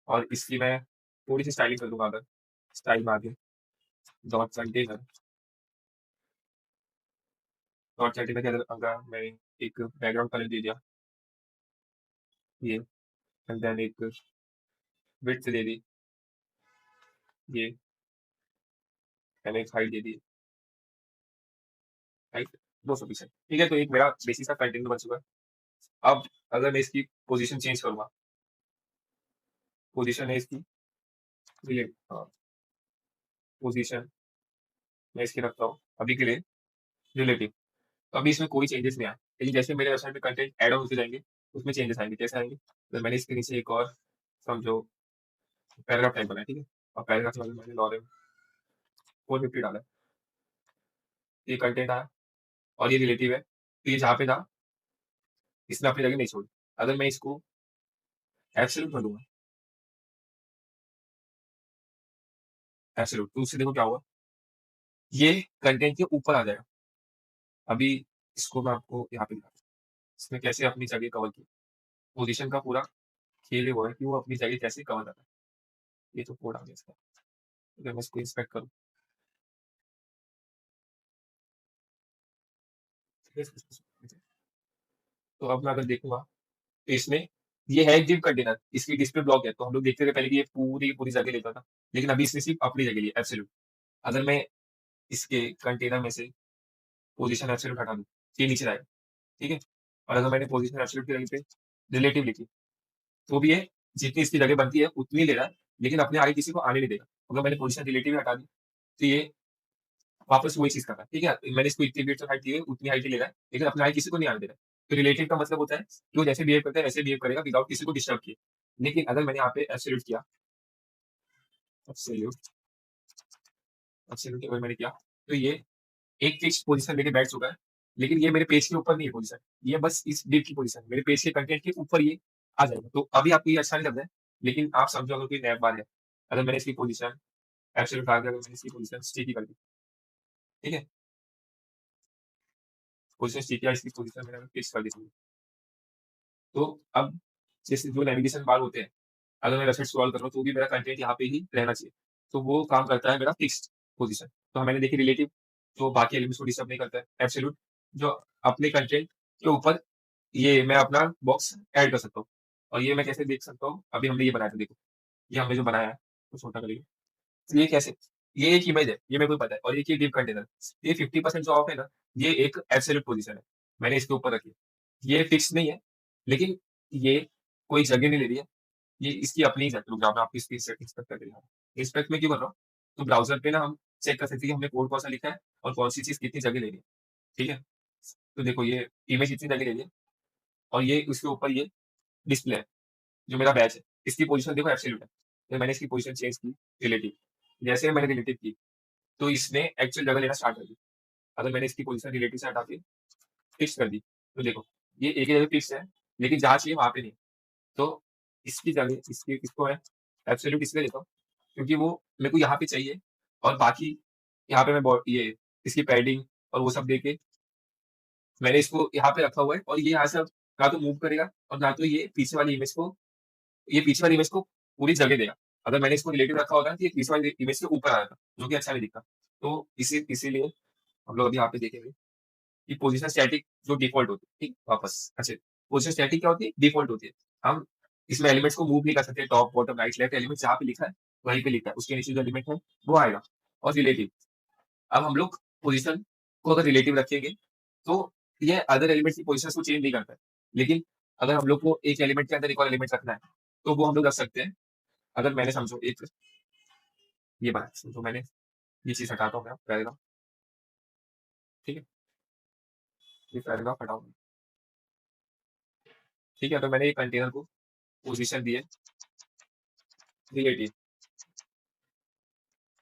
और इसकी मैं थोड़ी-सी स्टाइलिंग कर दूँगा, अगर स्टाइल में आ गया, डॉट कंटेनर, डॉट कंटेनर के अंदर अगर मैं एक बैकग्राउंड कलर दे दिया, ये, एंड देन एक विड्थ दे दी, ये, मैंने एक हाइट दे दी, राइट? 200 पिक्सल, ठीक है? तो एक मेरा बेसिक सा कंटेनर बन चुका है। अब अगर मैं इसकी पोज़ीशन चेंज करूँगा, पोज़ीशन है इसकी पोज़ीशन मैं इसकी रखता हूँ अभी के लिए रिलेटिव। तो अभी इसमें कोई चेंजेस नहीं आए, लेकिन जैसे मेरे वेबसाइट में कंटेंट ऐड ऑन होते जाएँगे, उसमें चेंजेस आएँगे। कैसे आएँगे? तो मैंने इसके नीचे एक और समझो पैराग्राफ टाइप बनाया, ठीक है? और पैराग्राफ में मैंने लॉरेल 450 डाला है। ये कंटेंट आया और ये रिलेटिव है, तो ये जहाँ पे था, इसने अपनी जगह नहीं छोड़ी। अगर मैं इसको एब्सोल्यूट कर दूँगा, एब्सोल्यूट, तो उससे देखो क्या होगा, ये कंटेंट के ऊपर आ जाएगा। अभी इसको मैं आपको यहाँ पे दिखाता हूँ, इसने कैसे अपनी जगह कवर की। पोज़ीशन का पूरा खेल ही वो है कि वो अपनी जगह कैसे कवर करता है। ये तो कोड आ गया इसका। अगर मैं इसको इंस्पेक्ट करूँ, तो अब मैं अगर देखूँगा, तो इसमें ये है एक div कंटेनर, इसकी डिस्प्ले ब्लॉक है, तो हम लोग देखते थे पहले कि ये पूरी पूरी जगह लेता था, लेकिन अभी इसने सिर्फ़ अपनी जगह ली है, एब्सोल्यूट। अगर मैं इसके कंटेनर में से पोज़ीशन एब्सोल्यूट हटा दूँ, तो ये नीचे आएगा, ठीक है? और अगर मैंने पोज़ीशन एब्सोल्यूट की जगह पे रिलेटिव लिखी, तो भी ये जितनी इसकी जगह बनती है उतनी ले रहा है, लेकिन अपने आगे किसी को आने नहीं देगा। अगर मैंने पोज़ीशन रिलेटिव ही हटा दी, तो ये वापस वही चीज़ कर रहा है, ठीक है? मैंने इसको इतनी विड्थ और हाइट दी है, उतनी हाइट ही ले रहा है, लेकिन अपने आगे किसी को नहीं आने दे रहा है। तो रिलेटिव का मतलब होता है कि वो जैसे बिहेव करता है वैसे बिहेव करेगा विदाउट किसी को डिस्टर्ब किए। लेकिन अगर मैंने यहाँ पे एब्सोल्यूट किया, एब्सोल्यूट, एब्सोल्यूट अगर मैंने किया, तो ये एक फिक्स्ड पोज़ीशन लेके बैठ चुका है, लेकिन ये मेरे पेज के ऊपर नहीं है पोज़ीशन, ये बस इस div की पोज़ीशन है। मेरे पेज के कंटेंट के ऊपर ये आ जाएगा। तो अभी आपको ये अच्छा नहीं लग रहा है, लेकिन आप समझो अगर कोई नैप बार है, अगर मैंने इसकी पोज़ीशन एब्सोल्यूट डाल के अगर मैंने इसकी पोज़ीशन स्टिकी कर दी, ठीक है? पोज़ीशन स्टिकी या इसकी पोज़ीशन मैंने फिक्स कर दी थी। तो अब जैसे जो नेविगेशन बार होते हैं, अगर मैं वेबसाइट स्क्रॉल कर रहा हूँ, तो भी मेरा कंटेंट यहाँ पे ही रहना चाहिए। तो वो काम करता है मेरा फिक्स्ड पोज़ीशन। तो मैंने देखी रिलेटिव, जो बाकी एलिमेंट्स को डिस्टर्ब नहीं करता है। एब्सोल्यूट, जो अपने कंटेंट के ऊपर ये मैं अपना बॉक्स ऐड कर सकता हूँ। और ये मैं कैसे देख सकता हूँ? अभी हमने ये बनाया था देखो, ये हमने जो बनाया है, तो छोटा करिए। तो ये कैसे? ये एक इमेज है, ये मेरे को पता है और एक ये डिव कंटेनर। ये 50% जो ऑफ है ना, ये एक एब्सोल्यूट पोज़ीशन है। मैंने इसके ऊपर रखी है। ये फिक्स नहीं है, लेकिन ये कोई जगह नहीं ले रही है। ये इसकी अपनी जगह, रुक जाओ मैं आपको इसकी सेटिंग्स तक करके दिखाऊँ। इंस्पेक्ट में क्यों कर रहा हूँ? तो ब्राउज़र पे ना हम चेक कर सकते हैं कि हमने कोड कौन-सा लिखा है और कौन-सी चीज़ कितनी जगह ले रही है। ठीक है? तो देखो ये इमेज इतनी जगह ले रही है और ये उसके ऊपर ये डिस्प्ले है। जो मेरा बैच है, इसकी पोजीशन देखो एब्सोल्यूट है, तो मैंने इसकी पोजीशन चेंज की रिलेटिव। जैसे मैंने रिलेटिव की, तो इसने एक्चुअल जगह लेना स्टार्ट कर दी। अगर मैंने इसकी पोजीशन रिलेटिव से हटा के फिक्स कर दी, तो देखो ये एक ही जगह फिक्स है, लेकिन जहाँ चाहिए वहाँ पे नहीं। तो इसकी जगह इसको मैं एब्सोल्यूट इसलिए लेता हूँ, क्योंकि वो मेरे को यहाँ पे चाहिए, और बाकी यहाँ पे मैं ये इसकी पैडिंग और वो सब देके मैंने इसको यहाँ पे रखा हुआ है, और ये यहाँ से अब ना तो मूव करेगा और ना तो ये पीछे वाली इमेज को पूरी जगह देगा। अगर मैंने इसको रिलेटिव रखा होता ना, तो ये पीछे वाली इमेज के ऊपर आ जाता, जो कि अच्छा नहीं दिखता। तो इसीलिए हम लोग अभी यहाँ पे देखेंगे कि पोजीशन स्टैटिक जो डिफ़ॉल्ट होती है, ठीक? वापस अच्छे पोजीशन स्टैटिक क्या होती है? डिफ़ॉल्ट होती है। हम इसमें एलिमेंट्स को मूव नहीं कर सकते, top, bottom, right, left, element जहाँ पे लिखा है, वहीं पे लिखा है। उसके नीचे जो एलिमेंट है, वो आएगा। और रिलेटिव, अब हम लोग पोजीशन को अगर रिलेटिव रखेंगे, तो ये अदर एलिमेंट्स की पोजीशंस को चेंज नहीं करता है। लेकिन अगर हम लोग को एक एलिमेंट के अंदर एक और एलिमेंट रखना है, तो वो हम लोग रख सकते हैं। अगर मैंने समझो एक ये बात समझो, मैंने ये चीज़ हटाता हूँ मैं पैराग्राफ, ठीक है? ये पैराग्राफ हटाऊँगा, ठीक है? तो मैंने एक कंटेनर को पोजीशन दी है रिलेटिव।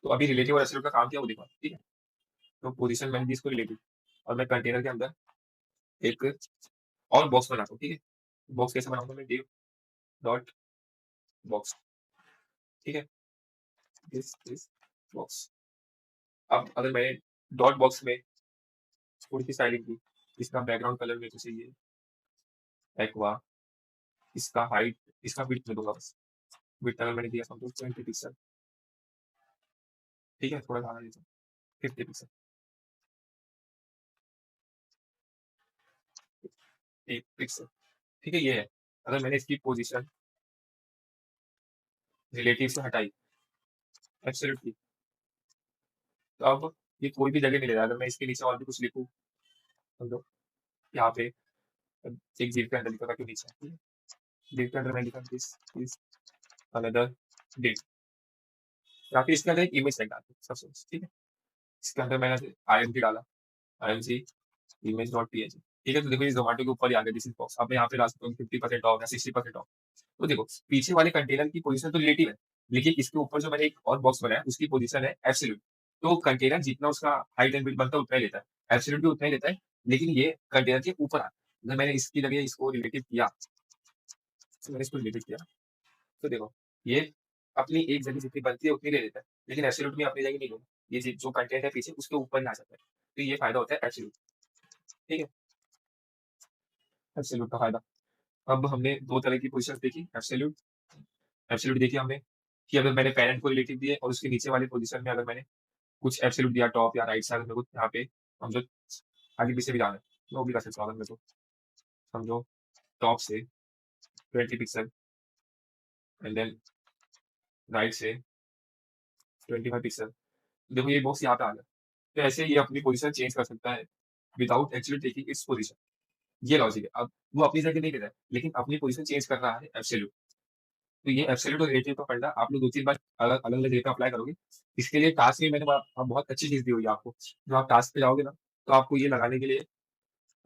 तो अभी रिलेटिव और एब्सोल्यूट का काम क्या है वो देखो, ठीक है? तो पोजीशन मैंने दी इसको रिलेटिव, और मैं कंटेनर के अंदर एक और बॉक्स बनाता हूँ, ठीक है? बॉक्स कैसे बनाऊँगा मैं? div डॉट बॉक्स, ठीक है? This is box. अब अगर मैंने डॉट बॉक्स में थोड़ी सी स्टाइलिंग की, इसका बैकग्राउंड कलर मेरे को चाहिए एक्वा, इसका हाइट, इसका विड्थ में दूंगा बस। विड्थ अगर मैंने दिया समझो 20 पिक्सल, ठीक है? थोड़ा ज़्यादा देता हूँ, 50 पिक्सल, 1 पिक्सल, ठीक है? ये है। अगर मैंने इसकी पोजीशन रिलेटिव से हटाई एब्सोल्यूट की, तो अब ये कोई भी जगह नहीं ले रहा। अगर मैं इसके नीचे और भी कुछ लिखूँ, समझो यहाँ पे एक div के अंदर लिखा था कि नीचे, ठीक है? div के अंदर मैंने लिखा दिस इज अनदर div, या फिर इसके अंदर एक इमेज टैग डालते हैं सबसे बेस्ट, ठीक है? इसके अंदर मैंने img डाला, img इमेज डॉट png, ठीक है? तो देखो ये ज़ोमैटो के ऊपर ही आ गया दिस इज बॉक्स। अब मैं यहाँ पे डाल सकता हूँ 50% ऑफ या 60% ऑफ। तो देखो पीछे वाले कंटेनर की पोजीशन तो रिलेटिव है, लेकिन इसके ऊपर जो मैंने एक और बॉक्स बनाया उसकी पोजीशन है एब्सोल्यूट। तो कंटेनर जितना उसका हाइट एंड विड्थ बनता है उतना ही लेता है, एब्सोल्यूट भी उतना ही लेता है, लेकिन ये कंटेनर के ऊपर आता है। अगर मैंने इसकी जगह इसको रिलेटिव किया, तो मैंने इसको रिलेटिव किया, तो देखो ये अपनी एक जगह जितनी बनती है उतनी ले लेता है, लेकिन एब्सोल्यूट में अपनी जगह नहीं लेता। ये जो कंटेंट है पीछे उसके ऊपर नहीं आ सकता है। तो ये फायदा होता है एब्सोल्यूट, ठीक है? एब्सोल्यूट का फायदा। अब हमने दो तरह की पोजीशन देखी, एब्सोल्यूट एब्सोल्यूट देखी हमने कि अगर मैंने पेरेंट को रिलेटिव दिए और उसके नीचे वाली पोजीशन में अगर मैंने कुछ एब्सोल्यूट दिया टॉप या राइट साइड, मेरे को यहाँ पे समझो आगे पीछे भी जाना है, मैं वो भी कर सकता हूँ। अगर मेरे को समझो टॉप से 20 पिक्सल एंड देन राइट से 25 पिक्सल, देखो ये बॉक्स यहाँ पे आ गया। तो ऐसे ये अपनी पोजीशन चेंज कर सकता है without actually taking its position. ये लॉजिक है। अब वो अपनी जगह नहीं ले रहा है, लेकिन अपनी पोजीशन चेंज कर रहा है एब्सोल्यूट। तो ये एब्सोल्यूट और रिलेटिव का फंडा आप लोग 2-3 बार अलग-अलग जगह पे अप्लाई करोगे। इसके लिए टास्क में मैंने बहुत अच्छी चीज़ दी हुई है आपको। जब आप टास्क पे जाओगे ना, तो आपको ये लगाने के लिए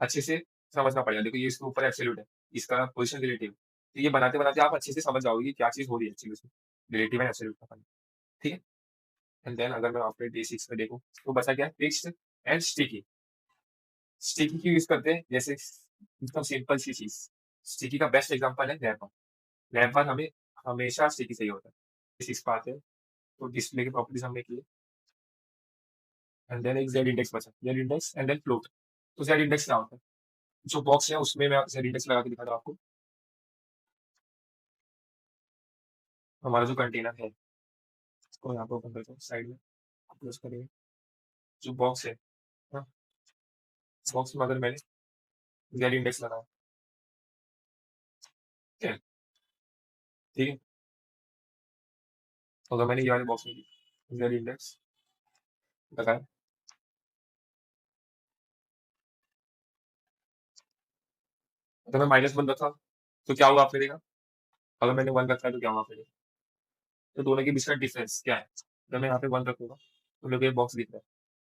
अच्छे से समझना पड़ेगा। देखो ये इसके ऊपर एब्सोल्यूट है, इसका पोज़ीशन रिलेटिव। तो ये बनाते-बनाते आप अच्छे से समझ जाओगे कि क्या चीज़ हो रही है एक्चुअली उसमें, रिलेटिव एंड एब्सोल्यूट का फंडा, ठीक है? एंड देन अगर मैं आपके डे 6 में देखूँ, तो बचा क्या है? Fixed and sticky. स्टिकी क्यों यूज़ करते हैं? जैसे एकदम सिंपल सी चीज़, स्टिकी का बेस्ट एग्ज़ाम्पल है रैपर। रैपर हमें हमेशा स्टिकी चाहिए होता है। डे 6 पे आते हैं, तो डिस्प्ले की प्रॉपर्टीज़ हमने की है, एंड देन एक ज़ेड इंडेक्स बचा, Z index and then float. तो ज़ेड इंडेक्स क्या होता है? जो बॉक्स है उसमें मैं ज़ेड इंडेक्स लगा के दिखा रहा हूँ आपको। हमारा जो कंटेनर है, इसको यहाँ पे ओपन करता हूँ, साइड में क्लोज़ करेंगे। जो बॉक्स है, हाँ, बॉक्स में अगर मैंने ज़ेड इंडेक्स लगाया, ठीक है? ठीक है? तो अगर मैंने ये वाले बॉक्स में ज़ेड इंडेक्स लगाया, अगर मैं -1 रखा, तो क्या होगा आप देखिएगा? अगर मैंने 1 रखा है तो क्या होगा आप देखिएगा? तो दोनों के बीच का डिफरेंस क्या है? अगर मैं यहाँ पे 1 रखूँगा, तो मेरे को ये बॉक्स दिख रहा है।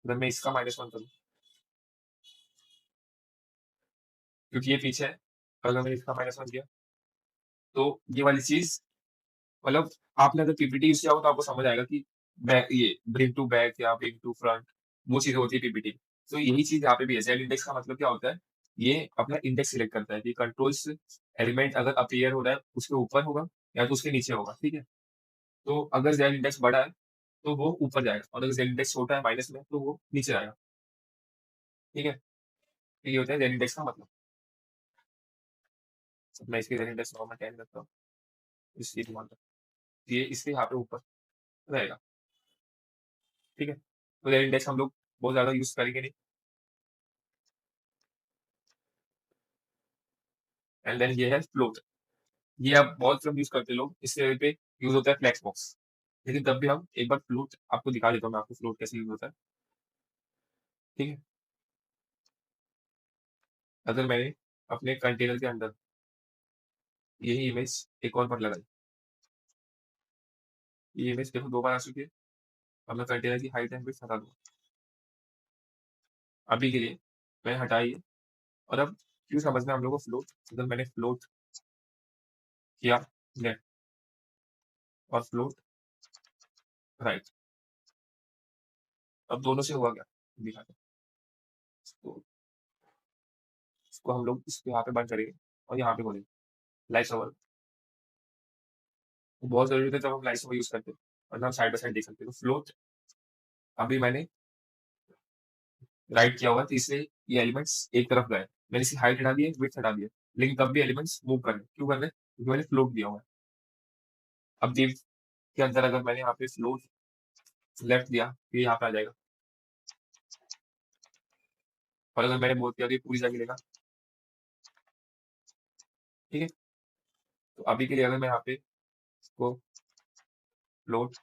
अगर मैं इसका -1 करूँ, क्योंकि ये पीछे है, अगर मैंने इसका -1 किया, तो ये वाली चीज़ मतलब आपने अगर पीपीटी यूज़ किया हो तो आपको समझ आएगा कि बैक ये ब्रिंग टू बैक या ब्रिंग टू फ्रंट वो चीज़ें होती है पीपीटी। तो यही चीज़ यहाँ पे भी है। ज़ेड इंडेक्स का मतलब क्या होता है? ये अपना इंडेक्स सिलेक्ट करता है कि कंट्रोल्स एलिमेंट अगर अपीयर हो रहा है उसके ऊपर होगा या तो उसके नीचे होगा, ठीक है? तो अगर ज़ेड इंडेक्स बड़ा है तो वो ऊपर जाएगा और अगर ज़ेड इंडेक्स छोटा है माइनस में तो वो नीचे आएगा, ठीक है? तो ये होता है ज़ेड इंडेक्स का मतलब। तो मैं इसकी ज़ेड इंडेक्स नॉर्मल 10 रखता हूँ, इस चीज़ मान ये इसके यहाँ पे ऊपर रहेगा, ठीक है? तो ज़ेड इंडेक्स हम लोग बहुत ज़्यादा यूज़ करेंगे नहीं। एंड देन ये है फ्लोट। ये आप बहुत कम यूज़ करते हैं लोग, इसके जगह पे यूज़ होता है फ्लेक्स बॉक्स। लेकिन तब भी हम एक बार फ्लोट आपको दिखा देता हूँ मैं आपको फ्लोट कैसे यूज़ होता है, ठीक है? अगर मैंने अपने कंटेनर के अंदर यही इमेज एक और बार लगाई, ये इमेज देखो 2 बार आ चुकी है। अब मैं कंटेनर की हाइट एंड विड्थ हटा दूँगा। अभी के लिए मैंने हटाई है और अब क्यों समझना है हम लोग को फ्लोट, अगर मैंने फ्लोट किया लेफ्ट और फ्लोट राइट, अब दोनों से हुआ क्या? दिखाते हैं। तो इसको हम लोग इसको यहाँ पे बंद करेंगे और यहाँ पे बोलेंगे लाइव सर्वर। तो बहुत ज़रूरी होता है जब हम लाइव सर्वर यूज़ करते हैं, वरना हम साइड बाय साइड देख सकते हैं। तो फ्लोट अभी मैंने राइट किया हुआ है, तो इसलिए ये एलिमेंट्स एक तरफ गए। मैंने इसकी हाइट हटा दी है, विड्थ हटा दी है, लेकिन तब भी एलिमेंट्स मूव कर रहे हैं। क्यों कर रहे हैं? क्योंकि मैंने फ्लोट दिया हुआ है। अब div के अंदर अगर मैंने यहाँ पे फ्लोट लेफ्ट दिया, तो ये यहाँ पे आ जाएगा और अगर मैंने बोल दिया तो ये पूरी जगह लेगा, ठीक है? तो अभी के लिए अगर मैं यहाँ पे इसको फ्लोट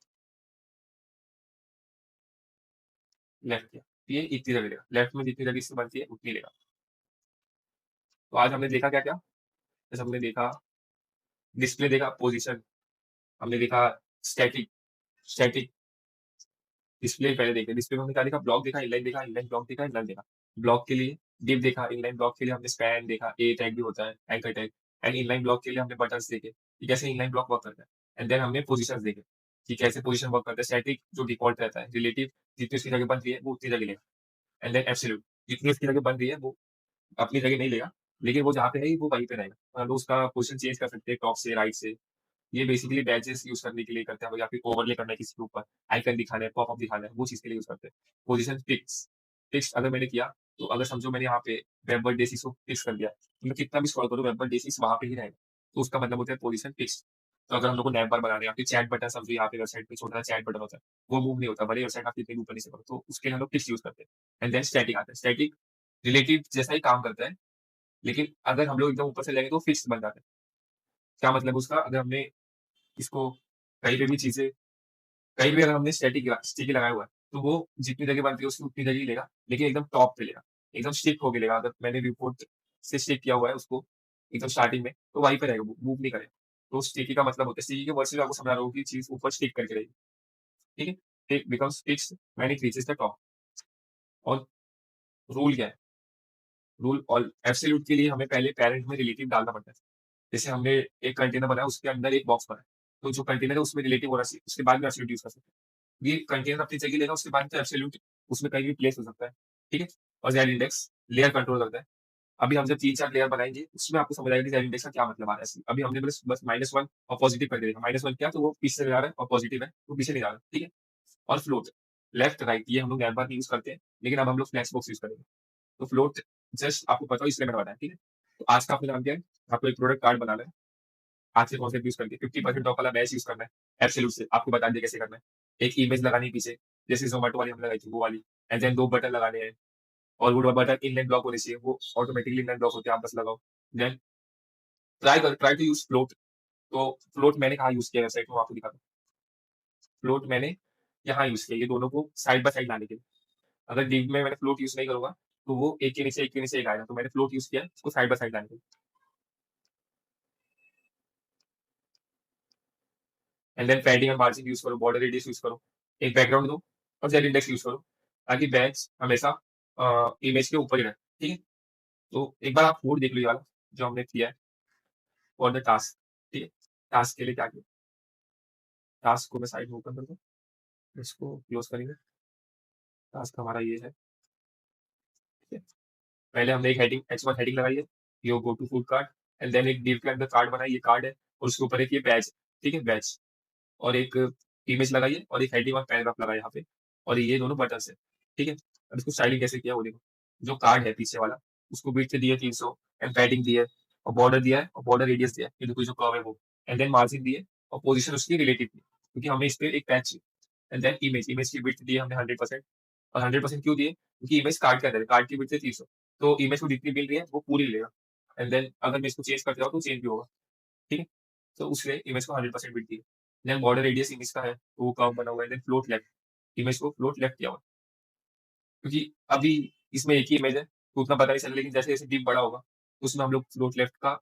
लेफ्ट किया, तो ये इतनी जगह लेगा। लेफ्ट में जितनी जगह इससे बनती है, उतनी लेगा। तो आज हमने देखा क्या-क्या? जैसे हमने देखा डिस्प्ले देखा, पोज़ीशन, हमने देखा स्टैटिक स्टैटिक डिस्प्ले पहले देखे। डिस्प्ले में हमने क्या देखा? ब्लॉक देखा, इनलाइन देखा, इनलाइन ब्लॉक देखा, इनलाइन देखा। ब्लॉक के लिए div देखा, इनलाइन ब्लॉक के लिए हमने स्पैन देखा, ए टैग भी होता है, anchor tag and inline block के लिए हमने बटन्स देखे कि कैसे इनलाइन ब्लॉक वर्क करता है। एंड देन हमने पोज़ीशंस देखे कि कैसे पोज़ीशन वर्क करता है। स्टैटिक जो डिफ़ॉल्ट रहता है, रिलेटिव जितनी उसकी जगह बन रही है, वो उतनी जगह लेगा। एंड देन एब्सोल्यूट जितनी उसकी जगह बन रही है, वो अपनी जगह नहीं लेगा, लेकिन वो जहाँ पे है, वो वहीं पे रहेगा। हम लोग उसका पोज़ीशन चेंज कर सकते हैं टॉप से, राइट से। ये बेसिकली बैजेस यूज़ करने के लिए करते हैं, या फिर ओवरले करना है किसी के ऊपर, आइकन दिखाना है, पॉपअप दिखाना है, वो चीज़ के लिए यूज़ करते हैं। पोज़ीशन फिक्स, फिक्स अगर मैंने किया, तो अगर समझो मैंने यहाँ पे वेब बेसिस को फिक्स कर दिया, तो मैं कितना भी स्क्रॉल करूँ वेब बेसिस वहाँ पे ही रहेगा। तो उसका मतलब होता है पोज़ीशन फिक्स। तो अगर हम लोग को नैप बार बनाना है या फिर चैट बटन समझो यहाँ पे वेबसाइट पे छोटा सा चैट बटन होता है, वो मूव नहीं होता, भले ही वेबसाइट आप कितनी भी ऊपर नीचे करो, तो उसके लिए हम लोग फिक्स यूज़ करते हैं। एंड देन स्टैटिक आता है। स्टैटिक रिलेटिव जैसा ही काम करता है, लेकिन अगर हम लोग एकदम ऊपर से जाएँगे तो फिक्स बन जाता है। क्या मतलब उसका? अगर हमने इसको कहीं पे भी चीज़ें कहीं भी अगर हमने स्टिकी लगाया हुआ है, तो वो जितनी जगह बनती है उसकी उतनी जगह ही लेगा, लेकिन एकदम टॉप पे लेगा, एकदम स्टिक होके लेगा। अगर मैंने रिपोर्ट से स्टिक किया हुआ है उसको एकदम स्टार्टिंग में, तो वहीं पे रहेगा, वो मूव नहीं करेगा। तो स्टिकी का मतलब होता है स्टिकी के वर्ड से मैं आपको समझा रहा हूँ कि चीज़ ऊपर स्टिक करके रहेगी, ठीक है? It becomes fixed when it reaches the top. और रूल क्या है? रूल और एब्सोल्यूट के लिए हमें पहले पैरेंट में रिलेटिव डालना पड़ता है। जैसे हमने एक कंटेनर बनाया, उसके अंदर एक बॉक्स बनाया, तो जो कंटेनर है उसमें रिलेटिव होना चाहिए, उसके बाद में एब्सोल्यूट यूज़ कर सकते हैं। ये कंटेनर अपनी जगह लेगा, उसके बाद तो एब्सोल्यूट उसमें कहीं भी प्लेस हो सकता है, ठीक है? और ज़ेड इंडेक्स लेयर कंट्रोल करता है। अभी हम जब 3-4 लेयर बनाएँगे, उसमें आपको समझ आएगा कि ज़ेड इंडेक्स का क्या मतलब आ रहा है। अभी हमने बस -1 और पॉजिटिव करके देखा। -1 क्या? तो वो पीछे से जा रहा है और पॉजिटिव है, वो पीछे नहीं जा रहा है, ठीक है? और फ्लोट, लेफ्ट राइट ये हम लोग नैप बार नहीं यूज़ करते हैं, लेकिन अब हम लोग फ्लेक्स बॉक्स यूज़ करेंगे। तो फ्लोट जस्ट आपको पता हो इसलिए मैंने बताया, ठीक है? तो आज का आपने नाम क्या है? आपको एक प्रोडक्ट कार्ड बनाना है। आज से कॉन्सेप्ट यूज़ करके 50% ऑफ वाला बैच यूज़ करना है, एब्सोल्यूट से आपको बता दिया कैसे करना है। एक इमेज लगानी है पीछे, जैसे ज़ोमैटो वाली हमने लगाई थी वो वाली, एंड देन 2 बटन लगाने हैं और वो बटन इनलाइन ब्लॉक होने चाहिए, वो ऑटोमैटिकली इनलाइन ब्लॉक होते हैं, आप बस लगाओ। Then try to use float. तो फ्लोट मैंने कहाँ यूज़ किया है वेबसाइट में, वो आपको दिखाता हूँ। फ्लोट मैंने यहाँ यूज़ किया, ये दोनों को साइड बाय साइड लाने के लिए। अगर div में मैंने फ्लोट यूज़ नहीं करूँगा, तो वो एक के नीचे एक आएगा, तो मैंने फ्लोट यूज़ किया है, उसको साइड बाय साइड लाने के लिए। एंड देन पैडिंग और मार्जिन यूज़ करो, बॉर्डर रेडियस यूज़ करो, एक बैकग्राउंड दो और जेड इंडेक्स यूज़ करो, ताकि बैच हमेशा इमेज के ऊपर ही रहे, ठीक है? तो एक बार आप कोड देख लो ये वाला, जो हमने किया है फॉर द टास्क। ठीक है। टास्क के लिए क्या किया, टास्क को मैं साइड में ओपन कर दूँ, इसको क्लोज करेंगे। टास्क हमारा ये है, ठीक है। पहले हमने एक हेडिंग H1 हेडिंग लगाई है, yo go to food cart, and then एक div के अंदर कार्ड बनाई, ये कार्ड है, और उसके ऊपर एक ये बैच, ठीक है, बैच, और एक इमेज लगाई है, और एक हेडिंग और पैराग्राफ लगाया यहाँ पे, और ये दोनों बटन्स है, ठीक है। अब इसको स्टाइलिंग कैसे किया वो देखो। जो कार्ड है पीछे वाला, उसको बीच से दिया 300, एंड पैडिंग दी है, और बॉर्डर दिया है, और बॉर्डर रेडियस दिया है, ये देखो जो कर्व है वो, एंड देन मार्जिन दी है, और पोजीशन उसकी रिलेटिव दी है, क्योंकि हमें इस पे एक पैच चाहिए। एंड देन इमेज की विड्थ दी है हमने 100%, और 100% क्यों दिए, क्योंकि इमेज कार्ड के अंदर है, कार्ड की विड्थ है 300, तो इमेज को जितनी मिल रही है वो पूरी लेगा। एंड देन अगर मैं इसको चेंज करते जाऊँ तो चेंज भी होगा, ठीक है। तो उसने इमेज को 100% विड्थ दी है। देन बॉर्डर रेडियस इमेज का है, तो वो कर्व बना हुआ है, देन फ्लोट लेफ्ट, इमेज को फ्लोट लेफ्ट किया हुआ है, क्योंकि अभी इसमें एक ही इमेज है, तो उतना पता नहीं चला, लेकिन जैसे जैसे डीप बड़ा होगा, उसमें हम लोग फ्लोट लेफ्ट का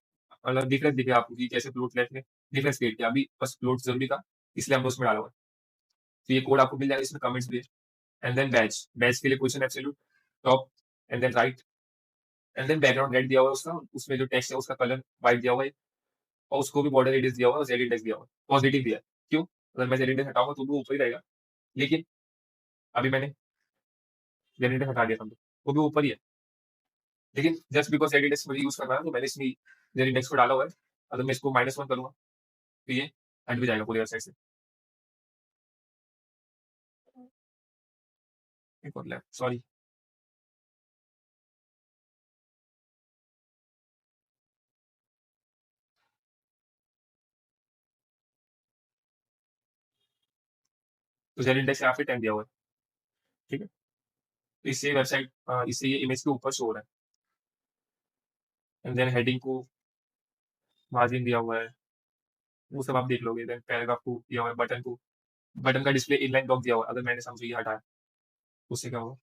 मतलब डिफरेंस दिखे आपको, कि कैसे फ्लोट लेफ्ट ने डिफरेंस क्रिएट किया। अभी बस फ्लोट जरूरी था, इसलिए हमने उसमें डाला हुआ है। तो ये कोड आपको मिल जाएगा, इसमें कमेंट्स भी है। एंड देन बैच के लिए position absolute top, and then right, and then background red दिया हुआ है उसका, उसमें जो टेक्स्ट है उसका कलर व्हाइट दिया हुआ है, और उसको भी बॉर्डर रेडियस दिया हुआ है, और जेड इंडेक्स दिया हुआ है, पॉजिटिव दिया है। क्यों, अगर मैं जेड इंडेक्स हटाऊंगा तो भी ऊपर ही रहेगा, लेकिन अभी मैंने जेड इंडेक्स हटा दिया समझो, वो भी ऊपर ही है, लेकिन जस्ट बिकॉज जेड इंडेक्स मुझे यूज करना है, तो मैंने इसमें जेड इंडेक्स को डाला हुआ है। अगर मैं इसको -1 करूंगा तो ये हट भी जाएगा पूरी साइड से। एक और लेफ्ट, सॉरी, तो जेड इंडेक्स यहाँ पे 10 दिया हुआ है, ठीक है। तो इससे वेबसाइट, इससे ये इमेज के ऊपर शो हो रहा है। एंड देन हेडिंग को मार्जिन दिया हुआ है, वो सब आप देख लोगे। देन पैराग्राफ को दिया हुआ है, बटन का डिस्प्ले इनलाइन ब्लॉक दिया हुआ है। अगर मैंने समझो ये हटाया, उससे क्या होगा,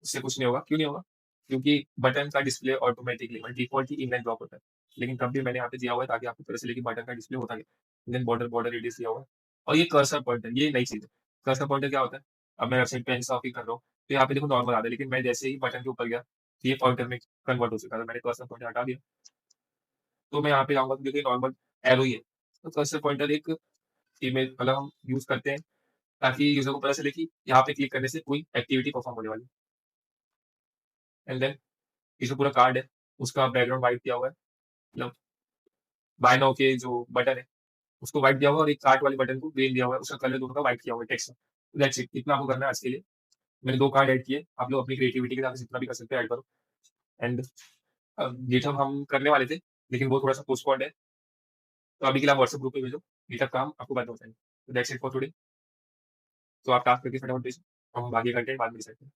उससे कुछ नहीं होगा। क्यों नहीं होगा, क्योंकि बटन का डिस्प्ले ऑटोमेटिकली डिफॉल्ट ही इनलाइन ब्लॉक होता है, लेकिन तब भी मैंने यहाँ पे दिया हुआ है ताकि आपको पता चले कि बटन का डिस्प्ले होता क्या। देन बॉर्डर बॉर्डर रेडियस दिया हुआ है, और ये कर्सर पॉइंटर, ये नई चीज है। कर्सर पॉइंटर क्या होता है, अब मैं वेबसाइट पे ऐसा ऑफिंग कर रहा हूँ, तो यहाँ पे देखो नॉर्मल आ रहा है, लेकिन मैं जैसे ही बटन के ऊपर गया तो ये पॉइंटर में कन्वर्ट हो चुका है। मैंने कर्सर पॉइंटर हटा दिया, तो मैं यहाँ पे आऊंगा तो देखिए नॉर्मल एरो ही है। तो कर्सर पॉइंटर एक इमेज मतलब हम यूज करते हैं ताकि यूजर को पता चले कि यहाँ पे क्लिक करने से कोई एक्टिविटी परफॉर्म होने वाली है। एंड देन ये जो पूरा कार्ड है उसका बैकग्राउंड व्हाइट दिया हुआ है, मतलब बाय नाउ के जो बटन है उसको व्हाइट दिया हुआ है, और एक कार्ट वाले बटन को ग्रीन दिया हुआ है, उसका कलर दोनों का व्हाइट किया हुआ है टेक्स्ट। दैट्स इट, इतना आपको करना है आज के लिए। मैंने 2 कार्ड ऐड किए, आप लोग अपनी क्रिएटिविटी के साथ जितना भी कर सकते हैं ऐड करो। एंड गिटहब हम करने वाले थे, लेकिन वो थोड़ा-सा पोस्टपोन्ड है, तो अभी के लिए आप व्हाट्सएप ग्रुप पे भेजो, गिटहब का हम आपको बाद में बताएँगे। तो दैट्स इट फॉर टुडे। तो आप टास्क करके फटाफट भेजो, हम बाकी कंटेंट बाद में डिसाइड करेंगे।